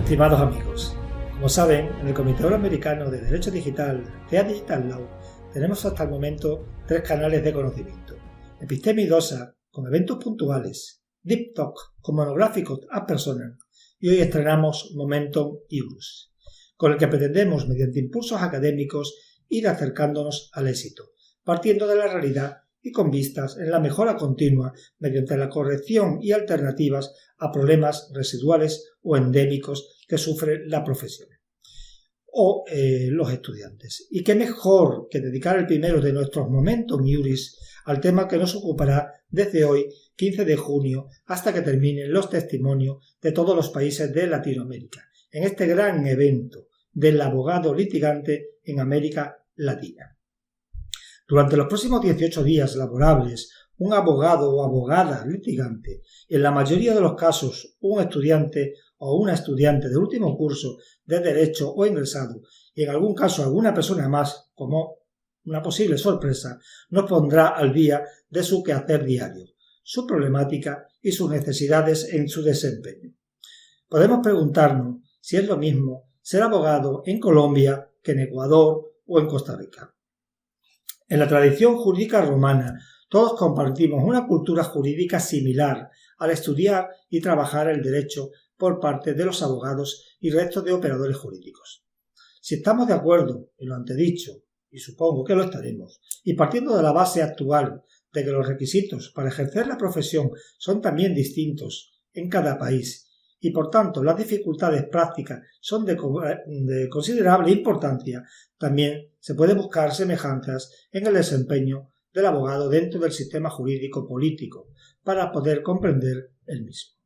Estimados amigos, como saben, en el Comité Euroamericano de Derecho Digital, TEA Digital Law, tenemos hasta el momento 3 canales de conocimiento: Episteme y DOSA, con eventos puntuales; Deep Talk, con monográficos ad personam; y hoy estrenamos Momentum Iurus, con el que pretendemos, mediante impulsos académicos, ir acercándonos al éxito, partiendo de la realidad y con vistas en la mejora continua mediante la corrección y alternativas a problemas residuales o endémicos que sufre la profesión o los estudiantes. Y qué mejor que dedicar el primero de nuestros Momentum Iuris al tema que nos ocupará desde hoy, 15 de junio, hasta que terminen los testimonios de todos los países de Latinoamérica, en este gran evento del abogado litigante en América Latina. Durante los próximos 18 días laborables, un abogado o abogada litigante, en la mayoría de los casos un estudiante o una estudiante de último curso de Derecho o ingresado, y en algún caso alguna persona más, como una posible sorpresa, nos pondrá al día de su quehacer diario, su problemática y sus necesidades en su desempeño. Podemos preguntarnos si es lo mismo ser abogado en Colombia que en Ecuador o en Costa Rica. En la tradición jurídica romana, todos compartimos una cultura jurídica similar al estudiar y trabajar el derecho por parte de los abogados y resto de operadores jurídicos. Si estamos de acuerdo en lo antedicho, y supongo que lo estaremos, y partiendo de la base actual de que los requisitos para ejercer la profesión son también distintos en cada país, y por tanto las dificultades prácticas son de considerable importancia, también se puede buscar semejanzas en el desempeño del abogado dentro del sistema jurídico político para poder comprender el mismo.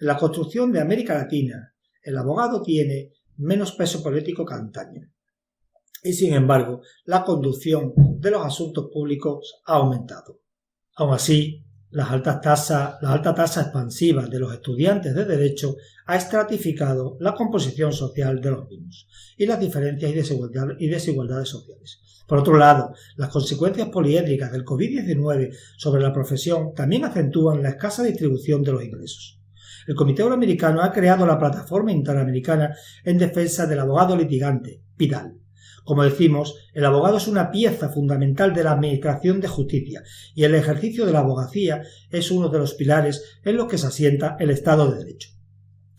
En la construcción de América Latina, el abogado tiene menos peso político que antaño, y sin embargo la conducción de los asuntos públicos ha aumentado. Aun así, la alta tasa expansiva de los estudiantes de Derecho ha estratificado la composición social de los mismos y las diferencias y desigualdades sociales. Por otro lado, las consecuencias poliédricas del COVID-19 sobre la profesión también acentúan la escasa distribución de los ingresos. El Comité Euroamericano ha creado la Plataforma Interamericana en Defensa del Abogado Litigante, PIDAL. Como decimos, el abogado es una pieza fundamental de la administración de justicia y el ejercicio de la abogacía es uno de los pilares en los que se asienta el Estado de Derecho.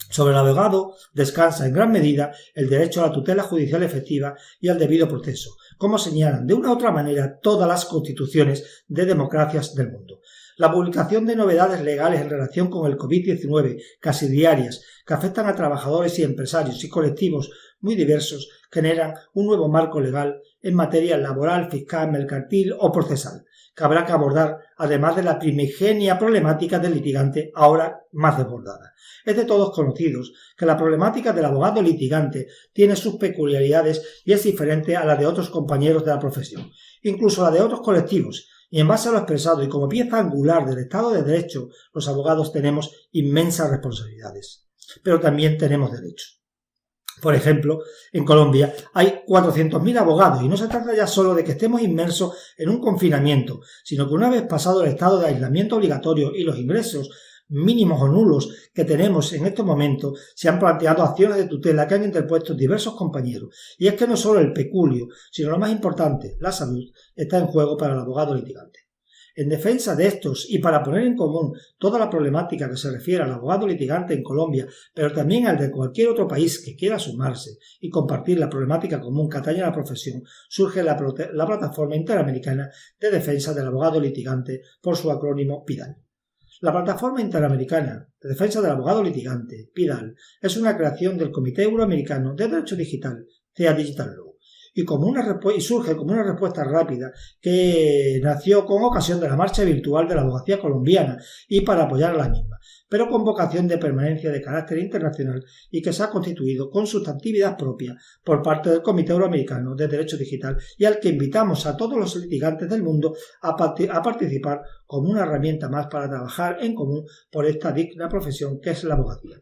Sobre el abogado descansa en gran medida el derecho a la tutela judicial efectiva y al debido proceso, como señalan de una u otra manera todas las constituciones de democracias del mundo. La publicación de novedades legales en relación con el COVID-19, casi diarias, que afectan a trabajadores y empresarios y colectivos muy diversos, generan un nuevo marco legal en materia laboral, fiscal, mercantil o procesal, que habrá que abordar, además de la primigenia problemática del litigante, ahora más desbordada. Es de todos conocidos que la problemática del abogado litigante tiene sus peculiaridades y es diferente a la de otros compañeros de la profesión, incluso a la de otros colectivos, y en base a lo expresado y como pieza angular del Estado de Derecho, los abogados tenemos inmensas responsabilidades, pero también tenemos derechos. Por ejemplo, en Colombia hay 400.000 abogados y no se trata ya solo de que estemos inmersos en un confinamiento, sino que una vez pasado el estado de aislamiento obligatorio y los ingresos mínimos o nulos que tenemos en estos momentos, se han planteado acciones de tutela que han interpuesto diversos compañeros. Y es que no solo el peculio, sino lo más importante, la salud, está en juego para el abogado litigante. En defensa de estos y para poner en común toda la problemática que se refiere al abogado litigante en Colombia, pero también al de cualquier otro país que quiera sumarse y compartir la problemática común que atañe a la profesión, surge la Plataforma Interamericana de Defensa del Abogado Litigante, por su acrónimo PIDAL. La Plataforma Interamericana de Defensa del Abogado Litigante, PIDAL, es una creación del Comité Euroamericano de Derecho Digital, TEA Digital Law, y surge como una respuesta rápida que nació con ocasión de la marcha virtual de la abogacía colombiana y para apoyar a la misma, pero con vocación de permanencia de carácter internacional y que se ha constituido con sustantividad propia por parte del Comité Euroamericano de Derecho Digital y al que invitamos a todos los litigantes del mundo a participar como una herramienta más para trabajar en común por esta digna profesión que es la abogacía.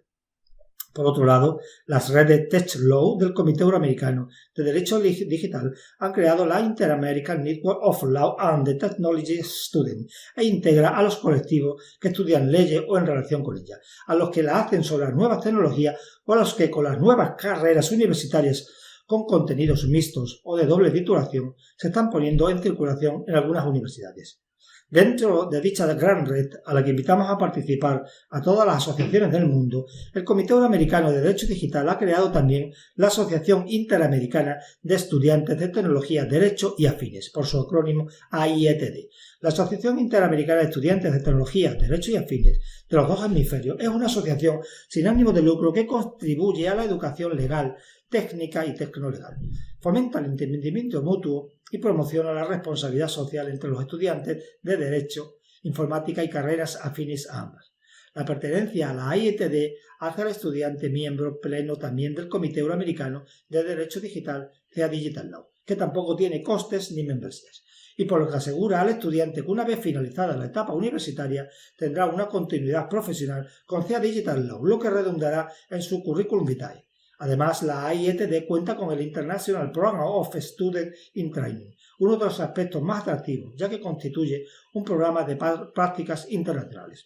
Por otro lado, las redes TechLaw del Comité Euroamericano de Derecho Digital han creado la Inter-American Network of Law and the Technology Students e integra a los colectivos que estudian leyes o en relación con ellas, a los que la hacen sobre las nuevas tecnologías o a los que con las nuevas carreras universitarias con contenidos mixtos o de doble titulación se están poniendo en circulación en algunas universidades. Dentro de dicha gran red, a la que invitamos a participar a todas las asociaciones del mundo, el Comité Euroamericano de Derecho Digital ha creado también la Asociación Interamericana de Estudiantes de Tecnología, Derecho y Afines, por su acrónimo AIETD. La Asociación Interamericana de Estudiantes de Tecnología, Derecho y Afines de los dos hemisferios es una asociación sin ánimo de lucro que contribuye a la educación legal, técnica y tecnolegal. Fomenta el entendimiento mutuo y promociona la responsabilidad social entre los estudiantes de Derecho, Informática y carreras afines a ambas. La pertenencia a la AIETD hace al estudiante miembro pleno también del Comité Euroamericano de Derecho Digital, CEA Digital Law, que tampoco tiene costes ni membresías, y por lo que asegura al estudiante que una vez finalizada la etapa universitaria tendrá una continuidad profesional con CEA Digital Law, lo que redundará en su currículum vitae. Además, la AIETD cuenta con el International Program of Student in Training, uno de los aspectos más atractivos, ya que constituye un programa de prácticas internacionales.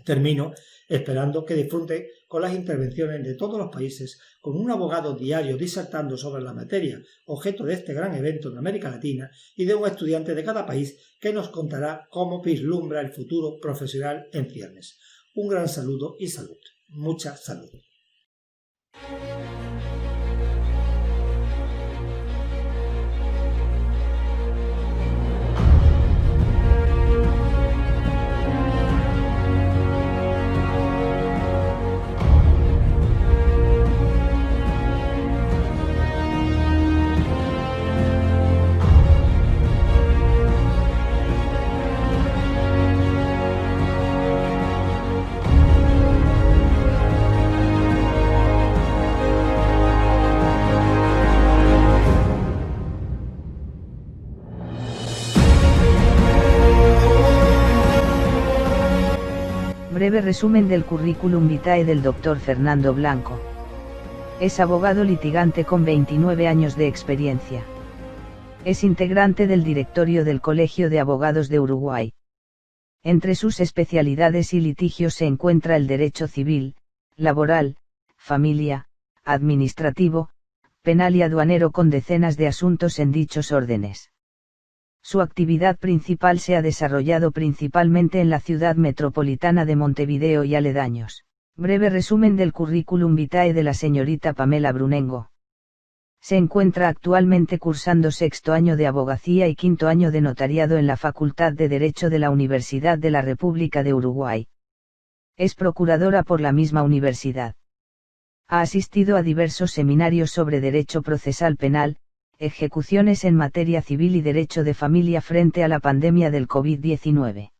Termino esperando que disfruten con las intervenciones de todos los países, con un abogado diario disertando sobre la materia, objeto de este gran evento en América Latina, y de un estudiante de cada país que nos contará cómo vislumbra el futuro profesional en ciernes. Un gran saludo y salud. Mucha salud. Breve resumen del currículum vitae del Dr. Fernando Blanco. Es abogado litigante con 29 años de experiencia. Es integrante del directorio del Colegio de Abogados de Uruguay. Entre sus especialidades y litigios se encuentra el derecho civil, laboral, familia, administrativo, penal y aduanero con decenas de asuntos en dichos órdenes. Su actividad principal se ha desarrollado principalmente en la ciudad metropolitana de Montevideo y aledaños. Breve resumen del currículum vitae de la señorita Pamela Brunengo. Se encuentra actualmente cursando sexto año de abogacía y quinto año de notariado en la Facultad de Derecho de la Universidad de la República de Uruguay. Es procuradora por la misma universidad. Ha asistido a diversos seminarios sobre derecho procesal penal, ejecuciones en materia civil y derecho de familia frente a la pandemia del COVID-19.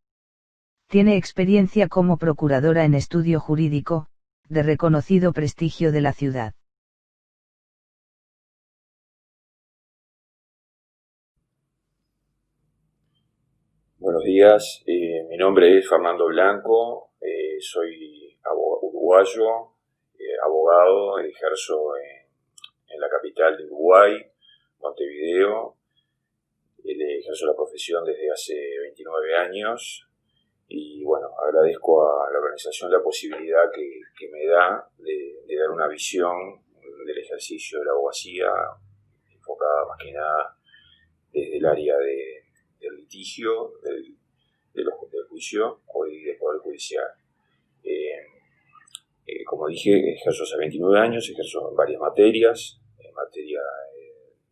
Tiene experiencia como procuradora en estudio jurídico, de reconocido prestigio de la ciudad. Buenos días, mi nombre es Fernando Blanco, soy uruguayo, abogado, ejerzo en la capital de Uruguay, Montevideo. Ejerzo la profesión desde hace 29 años y bueno, agradezco a la organización la posibilidad que me da de dar una visión del ejercicio de la abogacía enfocada más que nada desde el área del litigio, del juicio y del poder judicial. Como dije, ejerzo hace 29 años, ejerzo en varias materias, en materia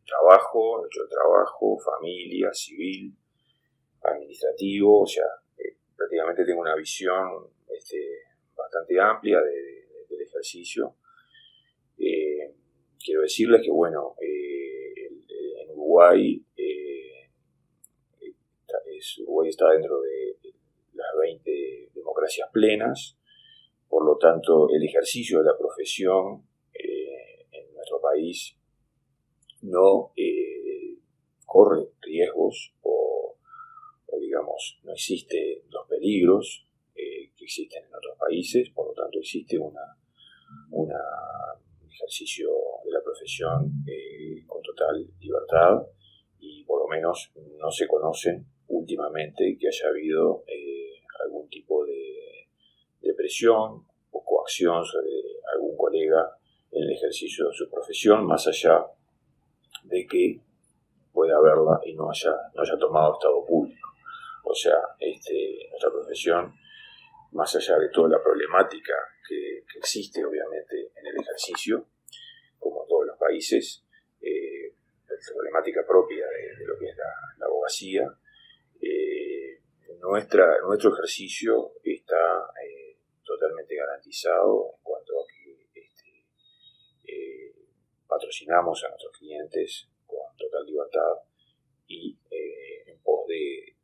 trabajo, derecho del trabajo, familia, civil, administrativo, o sea, prácticamente tengo una visión bastante amplia del ejercicio. Quiero decirles que, bueno, en Uruguay, Uruguay está dentro de las 20 democracias plenas, por lo tanto, el ejercicio de la profesión en nuestro país no corre riesgos o digamos, no existen los peligros que existen en otros países, por lo tanto existe una un ejercicio de la profesión con total libertad, y por lo menos no se conocen últimamente que haya habido algún tipo de presión o coacción sobre algún colega en el ejercicio de su profesión, más allá de que pueda haberla y no haya tomado estado público. O sea, nuestra profesión, más allá de toda la problemática que existe obviamente en el ejercicio, como en todos los países, la problemática propia de lo que es la abogacía, nuestro ejercicio está totalmente garantizado en cuanto a que patrocinamos a nuestros clientes con total libertad y en pos de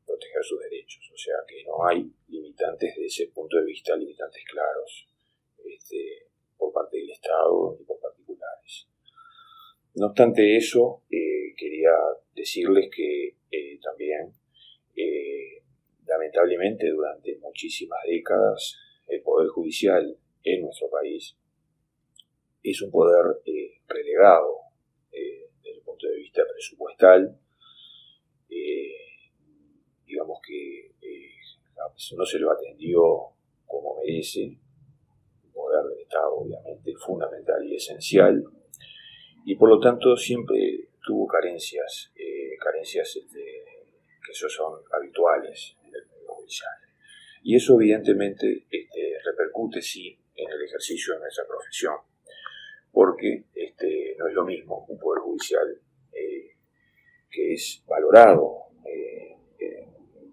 proteger sus derechos. O sea que no hay limitantes desde ese punto de vista, limitantes claros por parte del Estado y por particulares. No obstante eso, quería decirles que también, lamentablemente, durante muchísimas décadas, el Poder Judicial en nuestro país es un poder relegado desde el punto de vista presupuestal. Digamos que no se lo atendió como merece. El poder del Estado, obviamente, es fundamental y esencial, y por lo tanto siempre tuvo carencias que eso son habituales en el Poder Judicial. Y eso evidentemente repercute, sí, en el ejercicio de nuestra profesión, porque no es lo mismo un Poder Judicial que es valorado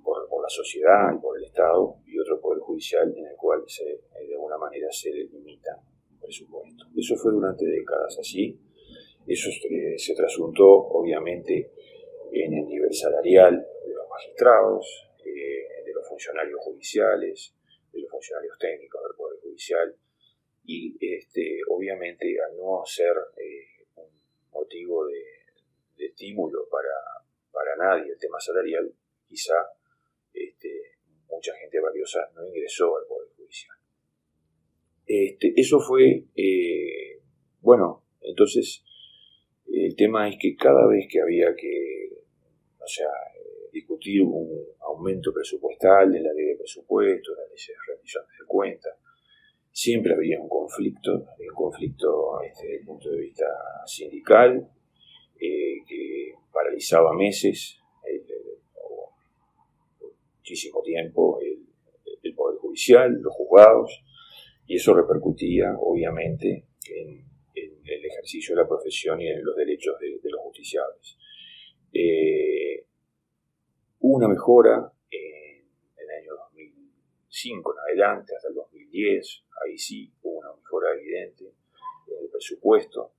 por la sociedad y por el Estado, y otro Poder Judicial en el cual de alguna manera se le limita el presupuesto. Eso fue durante décadas así. Eso se trasuntó obviamente en el nivel salarial de los magistrados, de los funcionarios judiciales, de los funcionarios técnicos del Poder Judicial, y obviamente al no ser un motivo de estímulo para nadie el tema salarial, quizá mucha gente valiosa no ingresó al Poder Judicial. Eso fue, entonces el tema es que cada vez que había que, discutir un aumento presupuestal en la ley de presupuesto, en la ley de rendiciones de cuentas, siempre había un conflicto desde el punto de vista sindical, que paralizaba meses, muchísimo tiempo, el Poder Judicial, los juzgados, y eso repercutía obviamente en el ejercicio de la profesión y en los derechos de los justiciables. Hubo una mejora en el año 2005 en adelante, hasta el 2010, ahí sí hubo una mejora evidente en el presupuesto.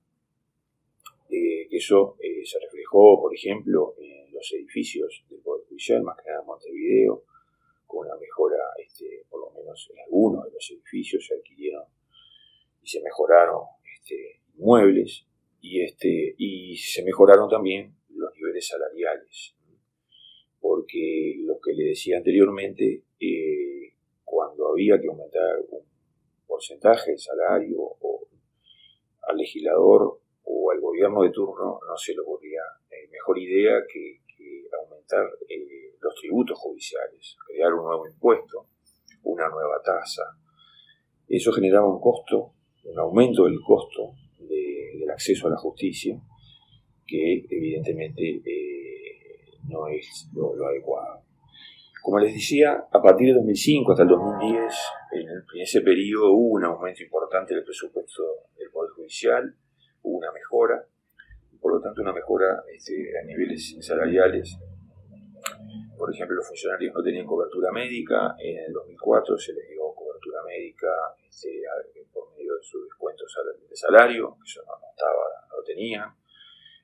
Eso se reflejó, por ejemplo, en los edificios del Poder Judicial, más que nada en Montevideo, con una mejora, por lo menos en algunos de los edificios se adquirieron y se mejoraron inmuebles, y se mejoraron también los niveles salariales, porque lo que le decía anteriormente, cuando había que aumentar un porcentaje del salario, o al legislador o al gobierno de turno no se le ocurría mejor idea que aumentar los tributos judiciales, crear un nuevo impuesto, una nueva tasa. Eso generaba un costo, un aumento del costo del acceso a la justicia, que evidentemente no es lo adecuado. Como les decía, a partir de 2005 hasta el 2010, en ese periodo hubo un aumento importante del presupuesto del Poder Judicial, hubo una mejora, por lo tanto una mejora a niveles salariales. Por ejemplo, los funcionarios no tenían cobertura médica, en el 2004 se les dio cobertura médica por medio de su descuento de salario, que eso no lo tenían.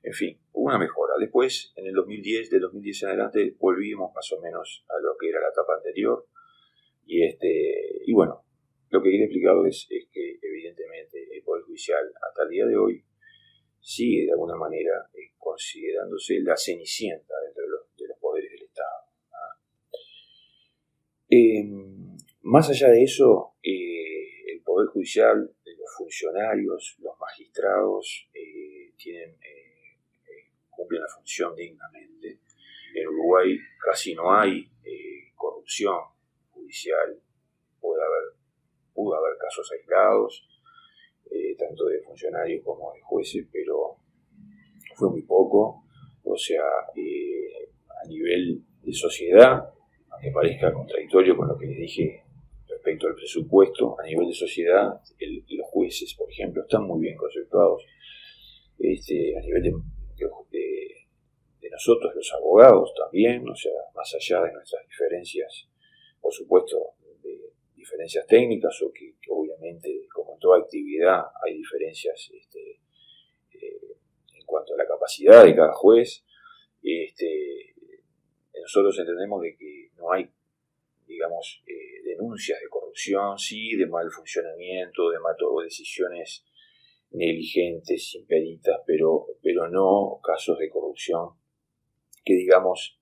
En fin, hubo una mejora. Después, en el 2010, del 2010 en adelante, volvimos más o menos a lo que era la etapa anterior. Y bueno, lo que quería explicar es que evidentemente el Poder Judicial hasta el día de hoy sigue de alguna manera considerándose la cenicienta dentro de los poderes del Estado. Más allá de eso, el Poder Judicial Judicial, los funcionarios, los magistrados cumplen la función dignamente. En Uruguay casi no hay corrupción judicial, pudo haber casos aislados, tanto de funcionarios como de jueces, pero fue muy poco. O sea, a nivel de sociedad, aunque parezca contradictorio con lo que les dije respecto al presupuesto, a nivel de sociedad, los jueces, por ejemplo, están muy bien conceptuados. A nivel de nosotros, los abogados también, o sea, más allá de nuestras diferencias, por supuesto, de diferencias técnicas, o que obviamente, como en toda actividad, hay diferencias en cuanto a la capacidad de cada juez. Nosotros entendemos de que no hay, digamos, denuncias de corrupción, sí, de mal funcionamiento, de decisiones negligentes, impedidas, pero no casos de corrupción que, digamos,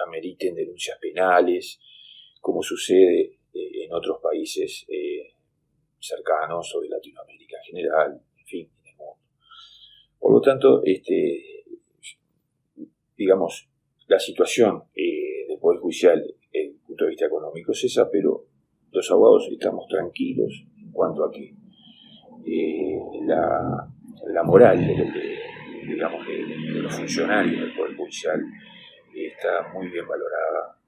ameriten denuncias penales, como sucede en otros países cercanos o de Latinoamérica en general, en fin, en el mundo. Por lo tanto, digamos, la situación del Poder Judicial desde el punto de vista económico es esa, pero los abogados estamos tranquilos en cuanto a que la moral de los funcionarios del Poder Judicial está muy bien valorada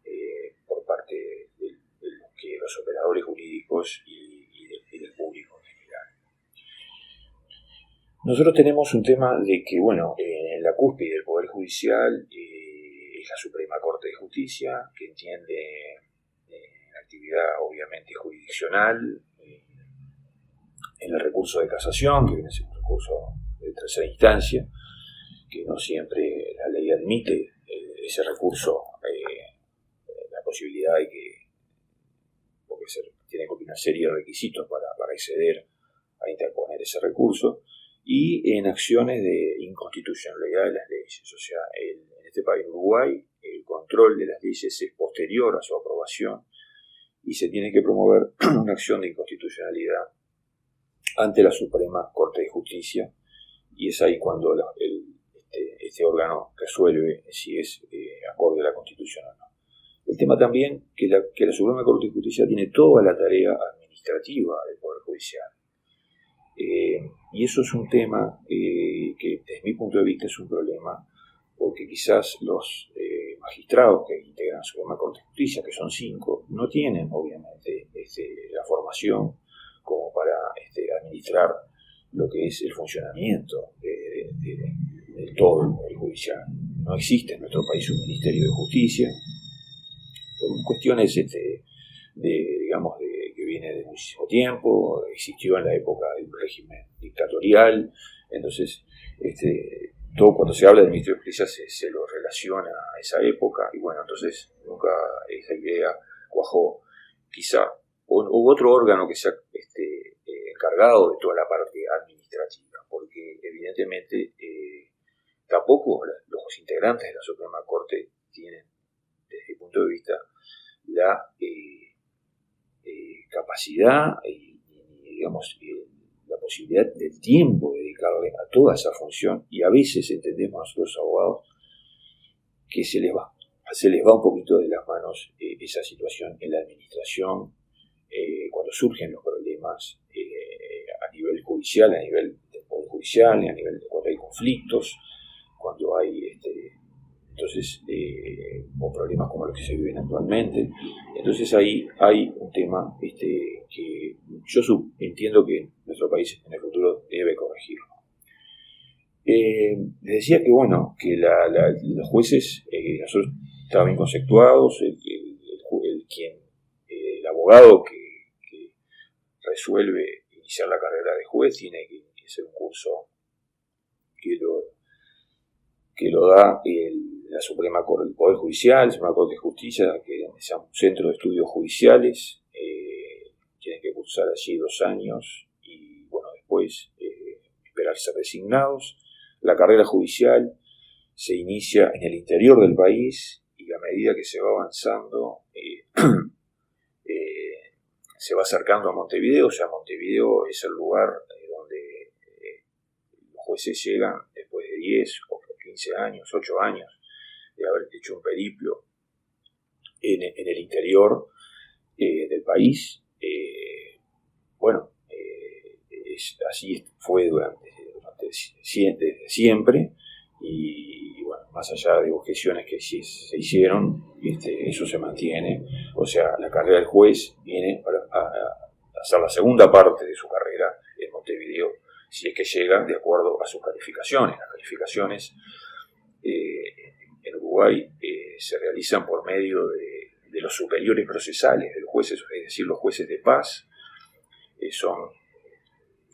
por parte de los operadores jurídicos y del público en general. Nosotros tenemos un tema de que, bueno, en la cúspide del Poder Judicial es la Suprema Corte de Justicia, que entiende la actividad obviamente jurisdiccional, en el recurso de casación, que viene a ser un recurso de tercera instancia, que no siempre la ley admite ese recurso, la posibilidad de que, porque tiene que cumplir una serie de requisitos para acceder a interponer ese recurso, y en acciones de inconstitucionalidad de las leyes. O sea, en este país, Uruguay, el control de las leyes es posterior a su aprobación y se tiene que promover una acción de inconstitucionalidad ante la Suprema Corte de Justicia, y es ahí cuando este órgano resuelve si es acorde a la Constitución o no. El tema también que la Suprema Corte de Justicia tiene toda la tarea administrativa del Poder Judicial. Y eso es un tema que desde mi punto de vista es un problema, porque quizás los magistrados que integran la Suprema Corte de Justicia, que son 5, no tienen obviamente la formación como para administrar lo que es el funcionamiento de todo el Poder Judicial. No existe en nuestro país un Ministerio de Justicia, por cuestiones digamos, que viene de muchísimo tiempo, existió en la época del régimen dictatorial. Entonces, todo cuando se habla del Ministerio de Justicia se lo relaciona a esa época, y bueno, entonces nunca esa idea cuajó. Quizá hubo otro órgano que sea encargado de toda la parte administrativa, porque evidentemente tampoco los integrantes de la Suprema Corte tienen, desde mi punto de vista, la capacidad y digamos, la posibilidad del tiempo dedicado a toda esa función, y a veces entendemos nosotros abogados que se les va un poquito de las manos esa situación en la administración, cuando surgen los problemas a nivel judicial, a nivel del Poder Judicial, a nivel de cuando hay conflictos, cuando hay entonces o problemas como los que se viven actualmente. Entonces ahí hay un tema que yo entiendo que nuestro país en el futuro debe corregirlo. Les decía que bueno, que los jueces nosotros estaban bien conceptuados, el abogado que resuelve iniciar la carrera de juez tiene que hacer un curso que lo da la Suprema Corte del Poder Judicial, la Suprema Corte de Justicia, que es un centro de estudios judiciales. Tienen que cursar allí 2 años y bueno, después esperar ser designados. La carrera judicial se inicia en el interior del país, y a medida que se va avanzando se va acercando a Montevideo. O sea, Montevideo es el lugar donde los jueces llegan después de 10 o 15 años, 8 años de haber hecho un periplo en el interior del país. Así fue desde siempre, y bueno, más allá de objeciones que sí se hicieron, eso se mantiene. O sea, la carrera del juez viene a hacer la segunda parte de su carrera en Montevideo, si es que llega de acuerdo a sus calificaciones. Las calificaciones en Uruguay se realizan por medio de los superiores procesales de los jueces, es decir, los jueces de paz. Son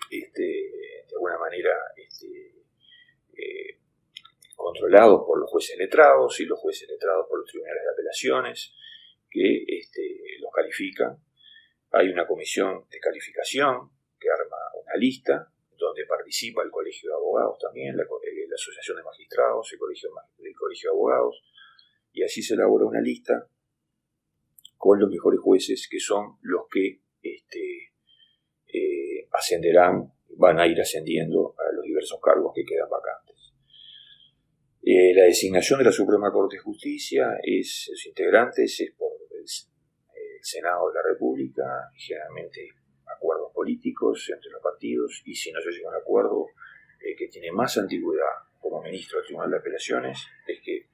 de alguna manera controlados por los jueces letrados, y los jueces letrados por los tribunales de apelaciones, que los califican. Hay una comisión de calificación que arma una lista donde participa el Colegio de Abogados también, la Asociación de Magistrados, el Colegio de Abogados, y así se elabora una lista con los mejores jueces, que son los que ascenderán, van a ir ascendiendo a los diversos cargos que quedan vacantes. La designación de la Suprema Corte de Justicia, sus integrantes, es por el Senado de la República, generalmente acuerdos políticos entre los partidos, y si no se llega a un acuerdo, que tiene más antigüedad como ministro del Tribunal de Apelaciones, es que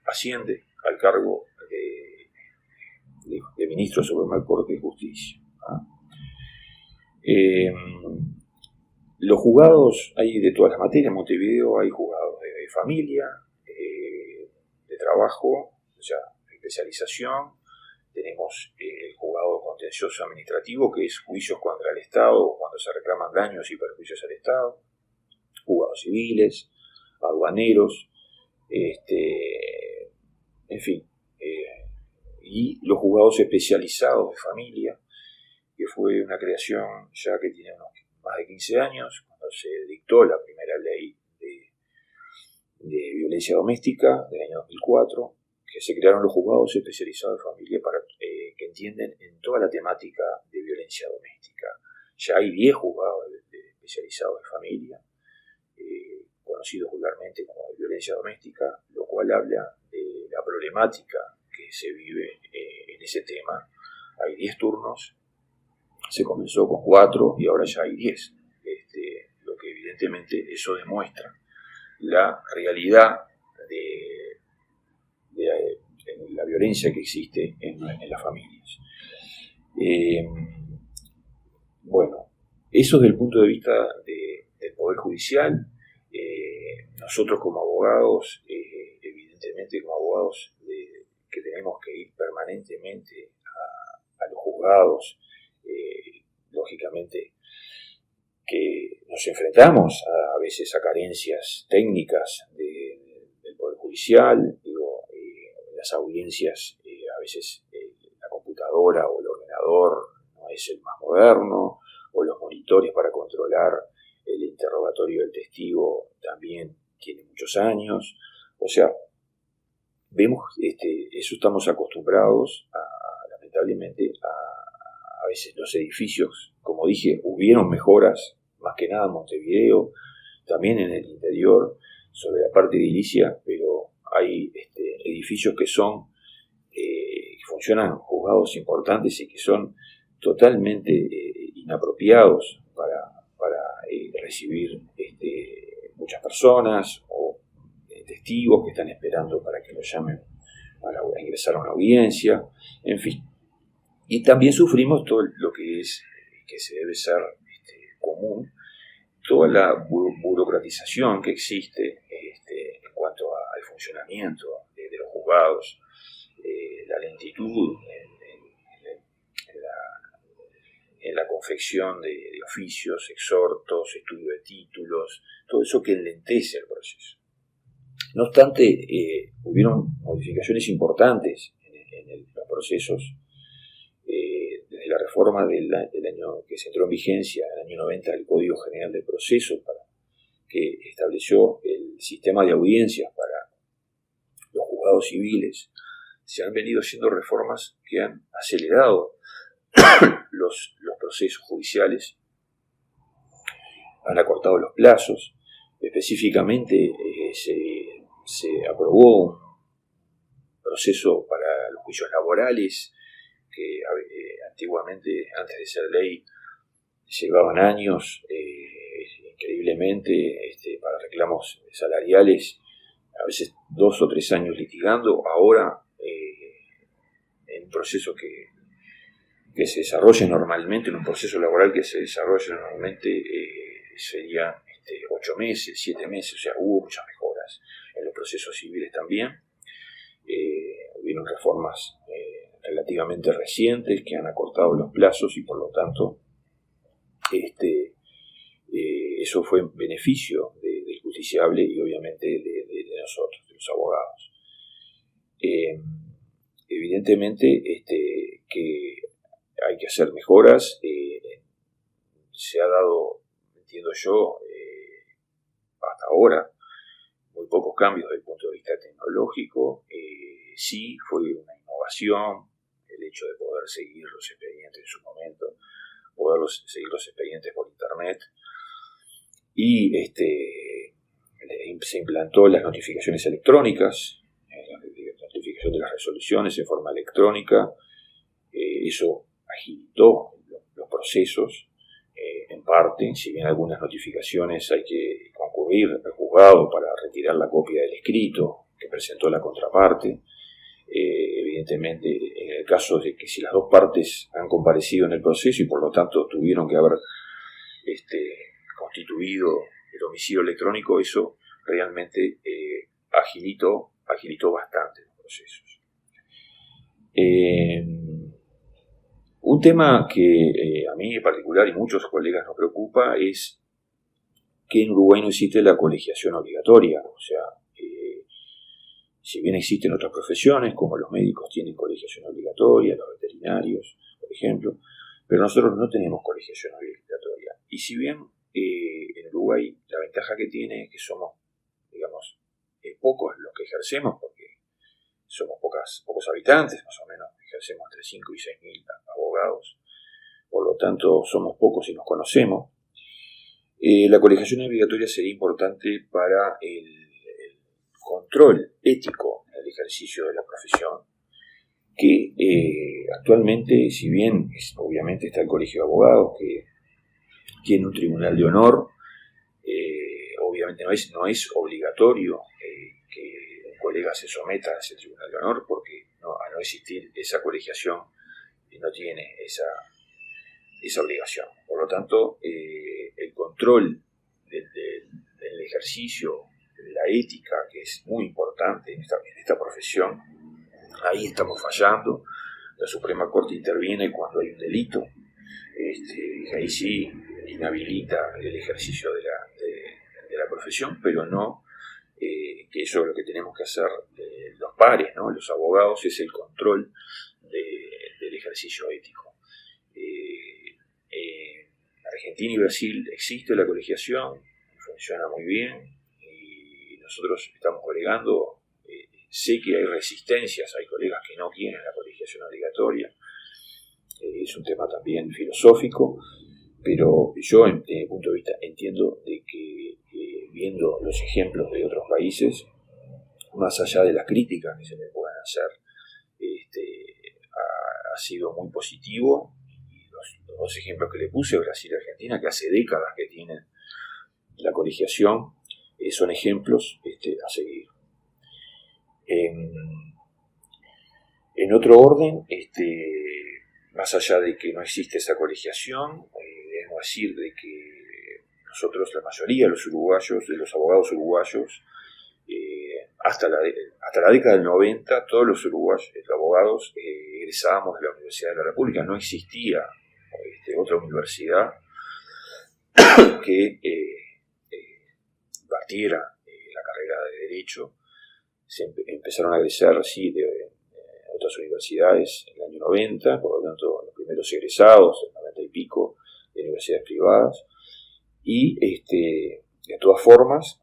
asciende al cargo de ministro de la Suprema Corte de Justicia. Los juzgados hay de todas las materias. En Montevideo hay juzgados de familia, de trabajo, o sea, de especialización. Tenemos el juzgado contencioso administrativo, que es juicios contra el Estado cuando se reclaman daños y perjuicios al Estado. Juzgados civiles, aduaneros, en fin. Y los juzgados especializados de familia, que fue una creación ya que tiene más de 15 años, cuando se dictó la primera ley de violencia doméstica del año 2004, que se crearon los juzgados especializados de familia para que entienden en toda la temática de violencia doméstica. Ya hay 10 juzgados especializados de familia, conocidos vulgarmente como de violencia doméstica, lo cual habla de la problemática que se vive en ese tema. Hay 10 turnos. Se comenzó con 4 y ahora ya hay 10. Lo que evidentemente eso demuestra la realidad de la violencia que existe en las familias. Bueno, eso desde el punto de vista del Poder Judicial. Nosotros como abogados, evidentemente como abogados que tenemos que ir permanentemente a los juzgados, lógicamente que nos enfrentamos a veces a carencias técnicas del Poder Judicial. En las audiencias a veces la computadora o el ordenador no es el más moderno, o los monitores para controlar el interrogatorio del testigo también tiene muchos años. O sea, vemos, eso estamos acostumbrados lamentablemente a veces los edificios. Como dije, hubieron mejoras, más que nada en Montevideo, también en el interior, sobre la parte edilicia, pero hay edificios que funcionan, juzgados importantes, y que son totalmente inapropiados para recibir muchas personas o testigos que están esperando para que los llamen para ingresar a una audiencia, en fin. Y también sufrimos todo lo que se debe ser común, toda la burocratización que existe en cuanto al funcionamiento de los juzgados, la lentitud en la confección de oficios, exhortos, estudio de títulos, todo eso que enlentece el proceso. No obstante, hubieron modificaciones importantes en los procesos. Desde la reforma del año que se entró en vigencia, en el año 90, del Código General del Proceso, que estableció el sistema de audiencias para los juzgados civiles, se han venido haciendo reformas que han acelerado los procesos judiciales, han acortado los plazos. Específicamente se aprobó un proceso para los juicios laborales que antiguamente, antes de ser ley, llevaban años, increíblemente, para reclamos salariales, a veces 2 o 3 años litigando. Ahora, en un proceso que se desarrolla normalmente, en un proceso laboral que se desarrolla normalmente, serían 8 meses, 7 meses, o sea, hubo muchas mejoras. En los procesos civiles también hubieron reformas relativamente recientes que han acortado los plazos y por lo tanto eso fue en beneficio del justiciable y obviamente de nosotros, de los abogados. Evidentemente que hay que hacer mejoras. Se ha dado, entiendo yo, hasta ahora muy pocos cambios desde el punto de vista tecnológico. Sí fue una innovación el hecho de poder seguir los expedientes en su momento, poder seguir los expedientes por internet, y se implantó las notificaciones electrónicas, la notificación de las resoluciones en forma electrónica. Eso agilitó los procesos en parte, si bien algunas notificaciones hay que concurrir al juzgado para retirar la copia del escrito que presentó la contraparte. Evidentemente, en el caso de que si las dos partes han comparecido en el proceso y por lo tanto tuvieron que haber constituido el domicilio electrónico, eso realmente agilitó bastante los procesos. Un tema que a mí en particular y muchos colegas nos preocupa es que en Uruguay no existe la colegiación obligatoria. O sea, si bien existen otras profesiones, como los médicos tienen colegiación obligatoria, los veterinarios, por ejemplo, pero nosotros no tenemos colegiación obligatoria. Y si bien en Uruguay la ventaja que tiene es que somos, digamos, pocos los que ejercemos, porque somos pocos habitantes, más o menos, ejercemos entre 5 y 6 mil abogados, por lo tanto somos pocos y nos conocemos. La colegiación obligatoria sería importante para el control ético en el ejercicio de la profesión, que actualmente, si bien obviamente está el Colegio de Abogados, que tiene un tribunal de honor, obviamente no es obligatorio que un colega se someta a ese tribunal de honor, porque al no existir esa colegiación no tiene esa obligación. Por lo tanto, el control del ejercicio de la ética, que es muy importante en esta profesión, ahí estamos fallando. La Suprema Corte interviene cuando hay un delito, ahí sí inhabilita el ejercicio de la profesión, pero no que eso es lo que tenemos que hacer los pares, ¿no? Los abogados, es el control del ejercicio ético. En Argentina y Brasil existe la colegiación, funciona muy bien, y nosotros estamos colegando. Sé que hay resistencias, hay colegas que no quieren la colegiación obligatoria, es un tema también filosófico, pero yo, desde mi punto de vista, entiendo de que viendo los ejemplos de otros países, más allá de las críticas que se le puedan hacer, ha sido muy positivo. Y los dos ejemplos que le puse, Brasil y Argentina, que hace décadas que tienen la colegiación, son ejemplos a seguir. En otro orden, más allá de que no existe esa colegiación, debemos decir de que nosotros, la mayoría de los uruguayos, de los abogados uruguayos, hasta la década del 90, todos los uruguayos, los abogados, egresábamos de la Universidad de la República. No existía otra universidad que impartiera la carrera de Derecho. Se empezaron a egresar, sí, de otras universidades en el año 90, por lo tanto, los primeros egresados, en el 90 y pico, de universidades privadas. Y, de todas formas,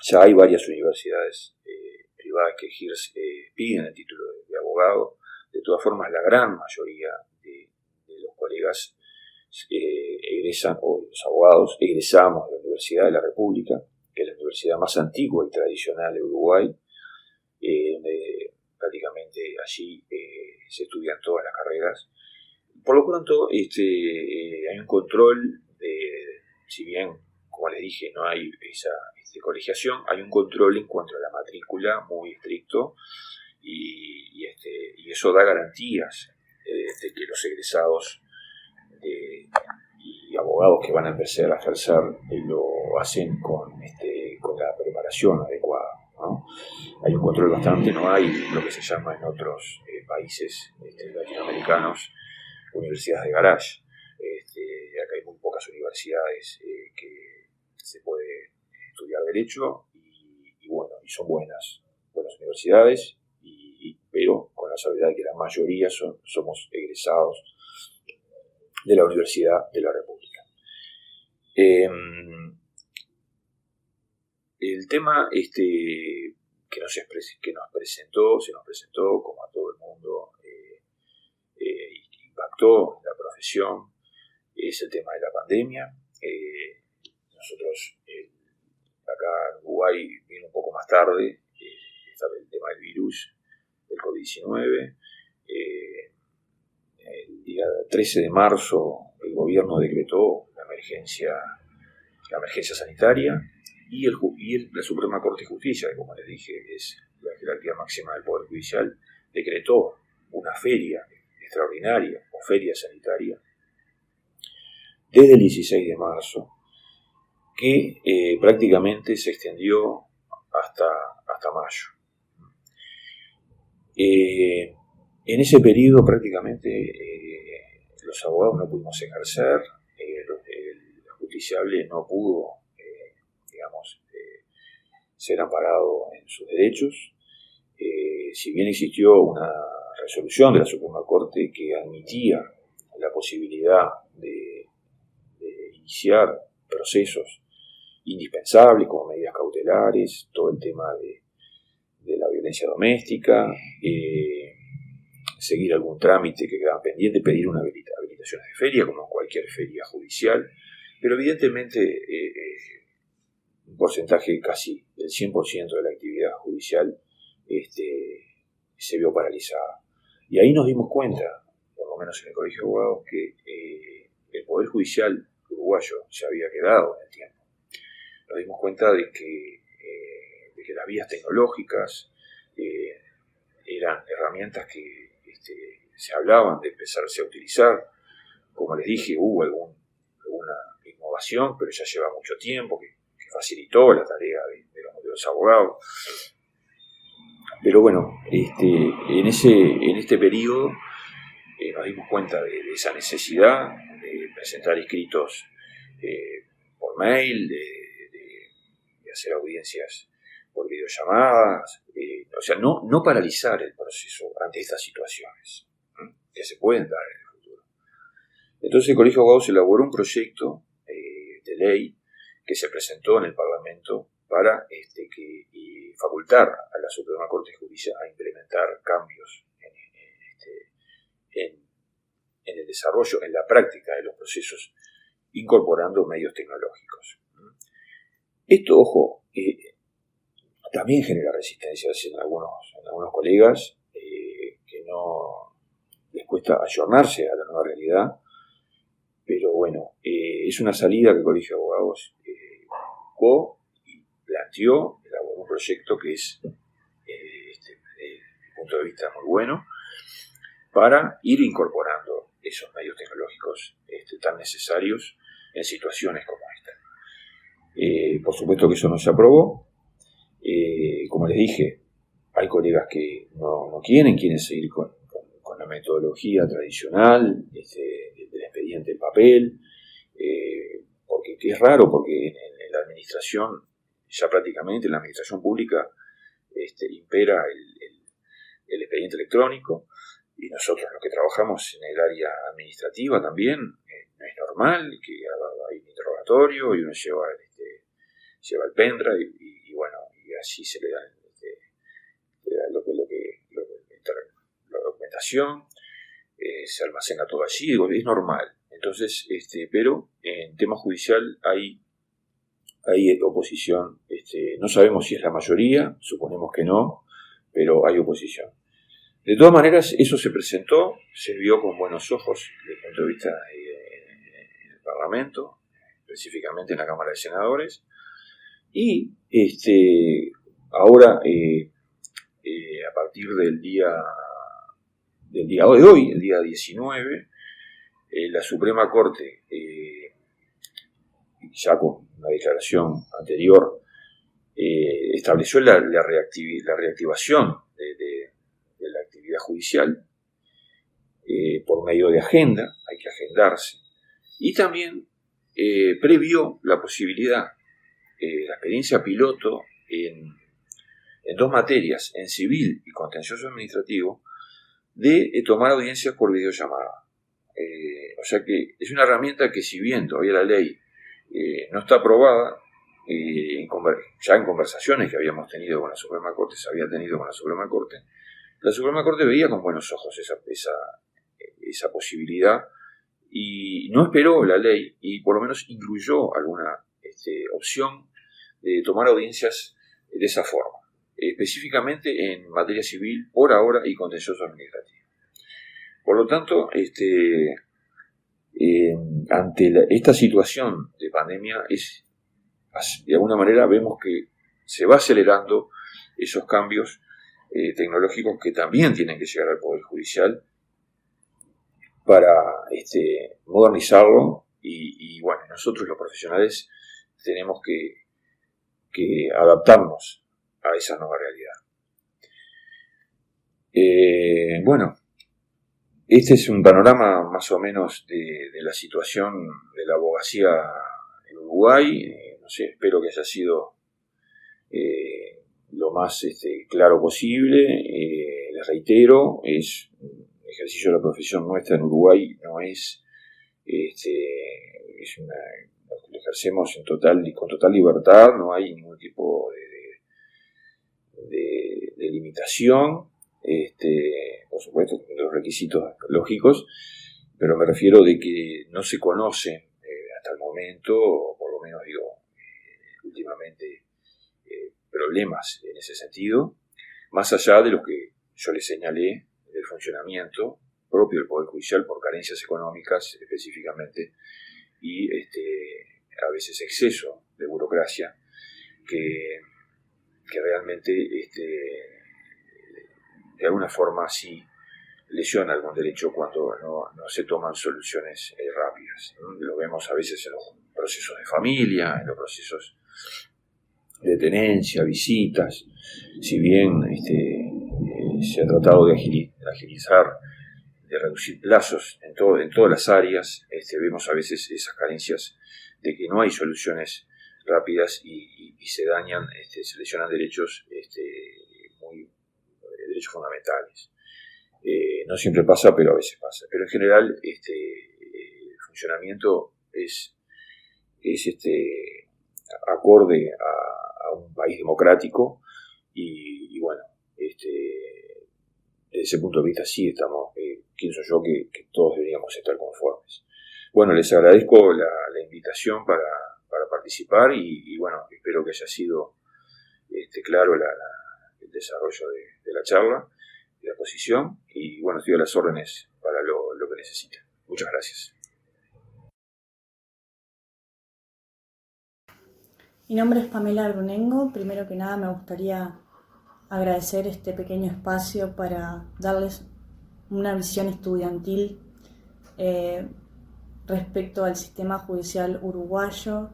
ya hay varias universidades privadas que piden el título de abogado. abogado. De todas formas, la gran mayoría de los colegas egresan, o los abogados, egresamos de la Universidad de la República, que es la universidad más antigua y tradicional de Uruguay, donde prácticamente allí se estudian todas las carreras. Por lo pronto, hay un control, si bien, como les dije, no hay esa colegiación, hay un control en cuanto a la matrícula muy estricto, y eso da garantías de que los egresados y abogados que van a empezar a ejercer lo hacen con la preparación adecuada, ¿no? Hay un control bastante, no hay lo que se llama en otros países latinoamericanos universidades de garage. Acá hay muy pocas universidades que se puede estudiar derecho y son buenas universidades, pero con la salvedad de que la mayoría somos egresados de la Universidad de la República. El tema que se nos presentó como a todo el mundo, y que impactó en la profesión, es el tema de la pandemia. Nosotros acá en Uruguay vino un poco más tarde, el tema del virus, del COVID-19. El día 13 de marzo el gobierno decretó la emergencia sanitaria, y la Suprema Corte de Justicia, que como les dije es la jerarquía máxima del Poder Judicial, decretó una feria extraordinaria o feria sanitaria desde el 16 de marzo, que prácticamente se extendió hasta mayo. En ese periodo prácticamente los abogados no pudimos ejercer, el justiciable no pudo, ser amparado en sus derechos. Si bien existió una resolución de la Suprema Corte que admitía la posibilidad de iniciar procesos indispensables como medidas cautelares, todo el tema de la violencia doméstica, seguir algún trámite que quedaba pendiente, pedir una habilitación de feria como en cualquier feria judicial, pero evidentemente un porcentaje casi del 100% de la actividad judicial se vio paralizada. Y ahí nos dimos cuenta, por lo menos en el Colegio de Abogados, que el Poder Judicial uruguayo se había quedado en el tiempo. Nos dimos cuenta de que las vías tecnológicas eran herramientas que se hablaban de empezarse a utilizar. Como les dije, hubo alguna innovación, pero ya lleva mucho tiempo, que facilitó la tarea de los abogados. Pero bueno, en este periodo nos dimos cuenta de esa necesidad de presentar escritos por mail, de hacer audiencias por videollamadas, o sea, no paralizar el proceso ante estas situaciones que se pueden dar en el futuro. Entonces el Colegio de Abogados elaboró un proyecto de ley que se presentó en el Parlamento para facultar a la Suprema Corte de Justicia a implementar cambios en el desarrollo, en la práctica de los procesos, incorporando medios tecnológicos. Esto, ojo, también genera resistencias en algunos colegas que no les cuesta ayornarse a la nueva realidad, pero bueno, es una salida que el Colegio de Abogados buscó y planteó, elaboró un proyecto que es, desde mi punto de vista, muy bueno, para ir incorporando esos medios tecnológicos tan necesarios en situaciones como esta. Por supuesto que eso no se aprobó. Como les dije, hay colegas que no quieren seguir con la metodología tradicional del expediente en papel, porque es raro, porque en la administración, ya prácticamente en la administración pública, impera el expediente electrónico, y nosotros los que trabajamos en el área administrativa también, no es normal que hay un interrogatorio y uno lleva el pendrive y bueno, y así se le da documentación, se almacena todo allí, es normal. Entonces, pero en tema judicial hay oposición, no sabemos si es la mayoría, suponemos que no, pero hay oposición. De todas maneras, eso se presentó, se vio con buenos ojos desde el punto de vista del Parlamento, específicamente en la Cámara de Senadores, y ahora, a partir del día de hoy, el día 19, la Suprema Corte, ya con una declaración anterior, estableció la reactivación de la actividad judicial por medio de agenda, hay que agendarse, y también previó la posibilidad, la experiencia piloto en 2 materias, en civil y contencioso administrativo, de tomar audiencias por videollamada. O sea que es una herramienta que, si bien todavía la ley no está aprobada, ya en conversaciones que habíamos tenido con la Suprema Corte, la Suprema Corte veía con buenos ojos esa posibilidad y no esperó la ley y por lo menos incluyó alguna opción de tomar audiencias de esa forma, específicamente en materia civil por ahora y contencioso administrativo. Por lo tanto, ante esta situación de pandemia, de alguna manera vemos que se va acelerando esos cambios tecnológicos que también tienen que llegar al Poder Judicial para modernizarlo y bueno, nosotros los profesionales tenemos que adaptarnos a esa nueva realidad. Bueno, este es un panorama más o menos de la situación de la abogacía en Uruguay. No sé, espero que haya sido lo más claro posible. Les reitero, es un ejercicio de la profesión nuestra en Uruguay, no es, lo ejercemos con total libertad, no hay ningún tipo de limitación. Por supuesto, los requisitos lógicos, pero me refiero de que no se conoce hasta el momento, o por lo menos últimamente, problemas en ese sentido, más allá de lo que yo les señalé del funcionamiento propio del Poder Judicial por carencias económicas específicamente y a veces exceso de burocracia que realmente de alguna forma sí lesiona algún derecho cuando no se toman soluciones rápidas. Lo vemos a veces en los procesos de familia, en los procesos de tenencia, visitas. Si bien se ha tratado de agilizar, de reducir plazos en todas las áreas, vemos a veces esas carencias de que no hay soluciones rápidas y se dañan, se lesionan derechos derechos fundamentales. No siempre pasa, pero a veces pasa. Pero en general el funcionamiento es acorde a un país democrático y bueno, desde ese punto de vista sí estamos, pienso yo que todos deberíamos estar conformes. Bueno, les agradezco la invitación para participar y bueno, espero que haya sido claro el desarrollo de la charla, de la exposición, y bueno, estoy a las órdenes para lo que necesiten. Muchas gracias. Mi nombre es Pamela Brunengo. Primero que nada me gustaría agradecer este pequeño espacio para darles una visión estudiantil respecto al sistema judicial uruguayo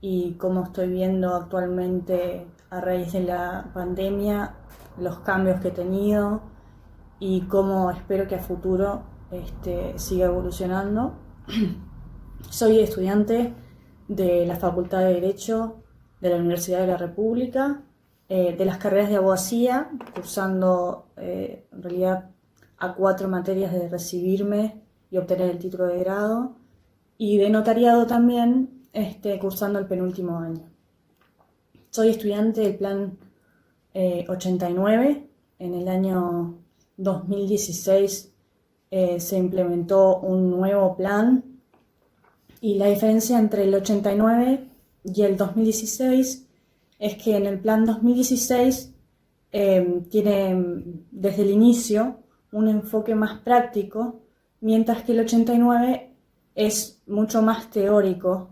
y cómo estoy viendo actualmente a raíz de la pandemia los cambios que he tenido y cómo espero que a futuro siga evolucionando. Soy estudiante de la Facultad de Derecho de la Universidad de la República, de las carreras de abogacía, cursando en realidad a 4 materias de recibirme y obtener el título de grado, y de notariado también, cursando el penúltimo año. Soy estudiante del plan 89 en el año 2016 se implementó un nuevo plan, y la diferencia entre el 89 y el 2016 es que en el plan 2016 tiene desde el inicio un enfoque más práctico, mientras que el 89 es mucho más teórico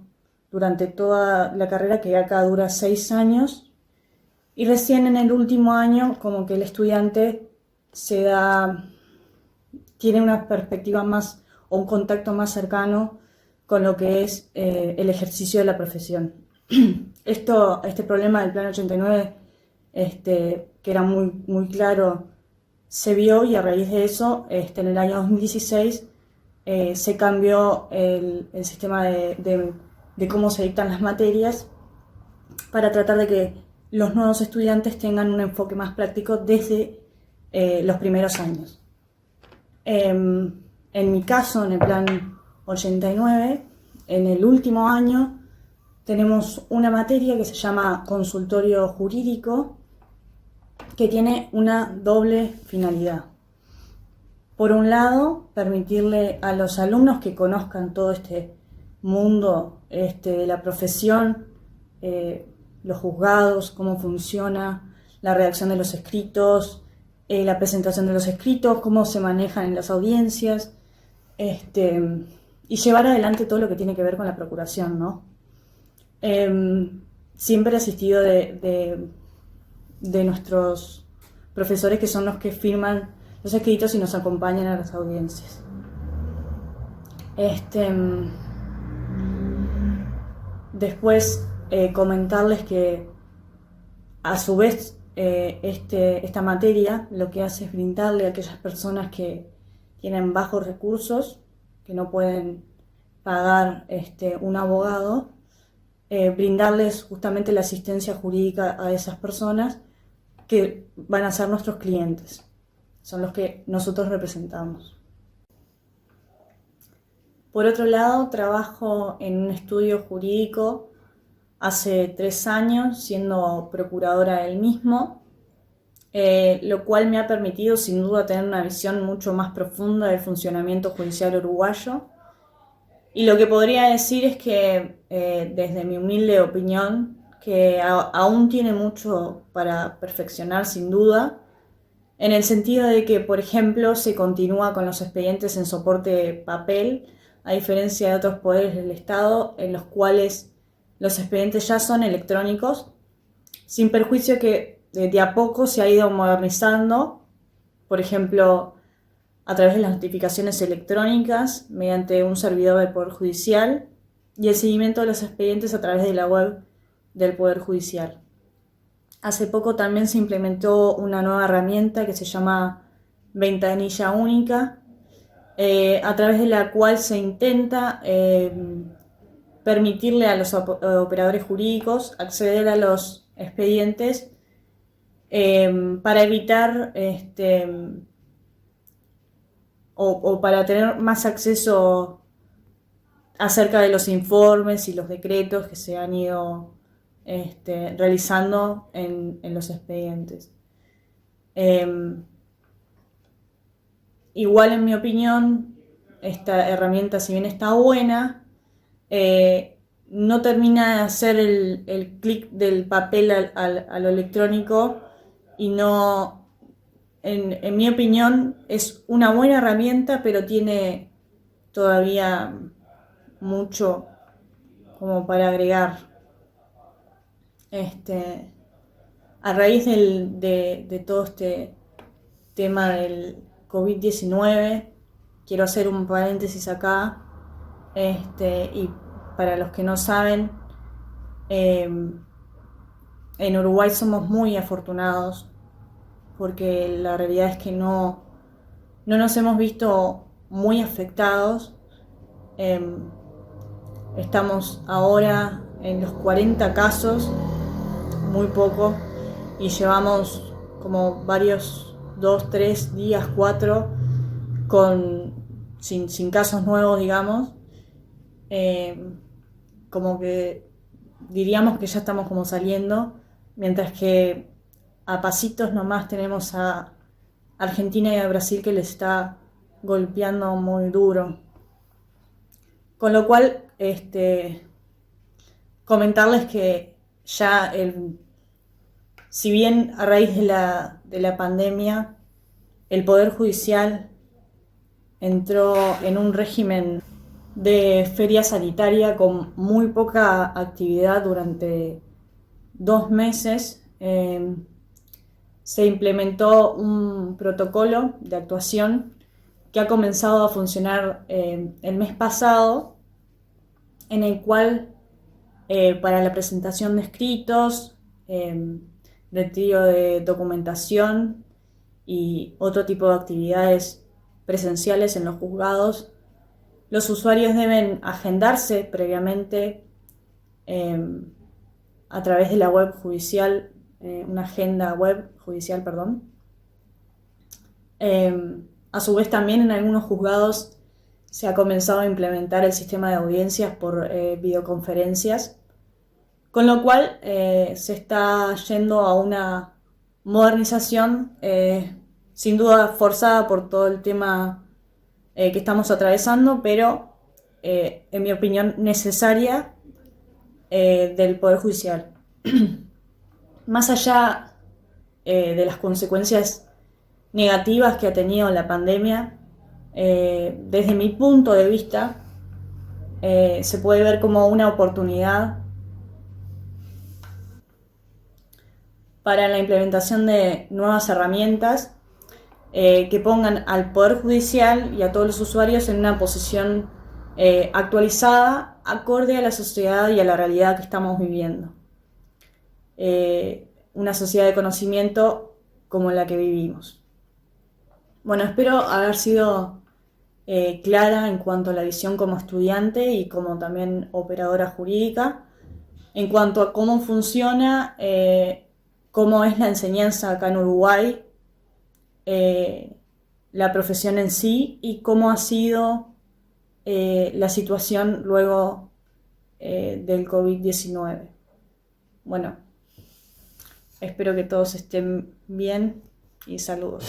durante toda la carrera, que acá dura 6 años, y recién en el último año como que el estudiante tiene una perspectiva más o un contacto más cercano con lo que es el ejercicio de la profesión. Este problema del plan 89, que era muy claro, se vio, y a raíz de eso, en el año 2016 se cambió el sistema de cómo se dictan las materias, para tratar de que los nuevos estudiantes tengan un enfoque más práctico desde los primeros años. En mi caso, en el plan 89, en el último año tenemos una materia que se llama consultorio jurídico, que tiene una doble finalidad. Por un lado, permitirle a los alumnos que conozcan todo este mundo de la profesión, los juzgados, cómo funciona la redacción de los escritos, la presentación de los escritos, cómo se manejan en las audiencias, y llevar adelante todo lo que tiene que ver con la procuración, ¿no? Siempre he asistido de nuestros profesores, que son los que firman los escritos y nos acompañan a las audiencias. Después comentarles que a su vez esta materia lo que hace es brindarle a aquellas personas que tienen bajos recursos, que no pueden pagar un abogado, brindarles justamente la asistencia jurídica a esas personas, que van a ser nuestros clientes, son los que nosotros representamos. Por otro lado, trabajo en un estudio jurídico hace 3 años, siendo procuradora del mismo, lo cual me ha permitido sin duda tener una visión mucho más profunda del funcionamiento judicial uruguayo. Y lo que podría decir es que, desde mi humilde opinión, que aún tiene mucho para perfeccionar sin duda, en el sentido de que, por ejemplo, se continúa con los expedientes en soporte papel, a diferencia de otros poderes del Estado, en los cuales los expedientes ya son electrónicos, sin perjuicio que de a poco se ha ido modernizando, por ejemplo, a través de las notificaciones electrónicas, mediante un servidor del Poder Judicial, y el seguimiento de los expedientes a través de la web del Poder Judicial. Hace poco también se implementó una nueva herramienta que se llama Ventanilla Única, a través de la cual se intenta permitirle a los operadores jurídicos acceder a los expedientes para evitar o para tener más acceso acerca de los informes y los decretos que se han ido realizando en los expedientes. Igual, en mi opinión, esta herramienta, si bien está buena, no termina de hacer el clic del papel a lo electrónico, y no, en mi opinión, es una buena herramienta, pero tiene todavía mucho como para agregar. A raíz de todo este tema del COVID-19, quiero hacer un paréntesis acá, y para los que no saben, en Uruguay somos muy afortunados, porque la realidad es que no nos hemos visto muy afectados. Estamos ahora en los 40 casos, muy poco, y llevamos como varios 2, 3 días, 4 sin casos nuevos, digamos. Como que diríamos que ya estamos como saliendo, mientras que a pasitos nomás tenemos a Argentina y a Brasil, que les está golpeando muy duro. Con lo cual, comentarles que ya, si bien a raíz de la pandemia, el Poder Judicial entró en un régimen de feria sanitaria con muy poca actividad durante 2 meses, se implementó un protocolo de actuación que ha comenzado a funcionar el mes pasado, en el cual para la presentación de escritos, retiro de documentación y otro tipo de actividades presenciales en los juzgados, los usuarios deben agendarse previamente a través de la web judicial, una agenda web judicial, perdón. A su vez, también en algunos juzgados se ha comenzado a implementar el sistema de audiencias por videoconferencias, con lo cual se está yendo a una modernización, sin duda forzada por todo el tema que estamos atravesando, pero en mi opinión necesaria, del Poder Judicial. Más allá de las consecuencias negativas que ha tenido la pandemia, desde mi punto de vista, se puede ver como una oportunidad para la implementación de nuevas herramientas que pongan al Poder Judicial y a todos los usuarios en una posición actualizada, acorde a la sociedad y a la realidad que estamos viviendo. Una sociedad de conocimiento como la que vivimos. Bueno, espero haber sido clara en cuanto a la visión como estudiante y como también operadora jurídica, en cuanto a cómo funciona, cómo es la enseñanza acá en Uruguay, la profesión en sí y cómo ha sido la situación luego del COVID-19. Bueno, espero que todos estén bien y saludos.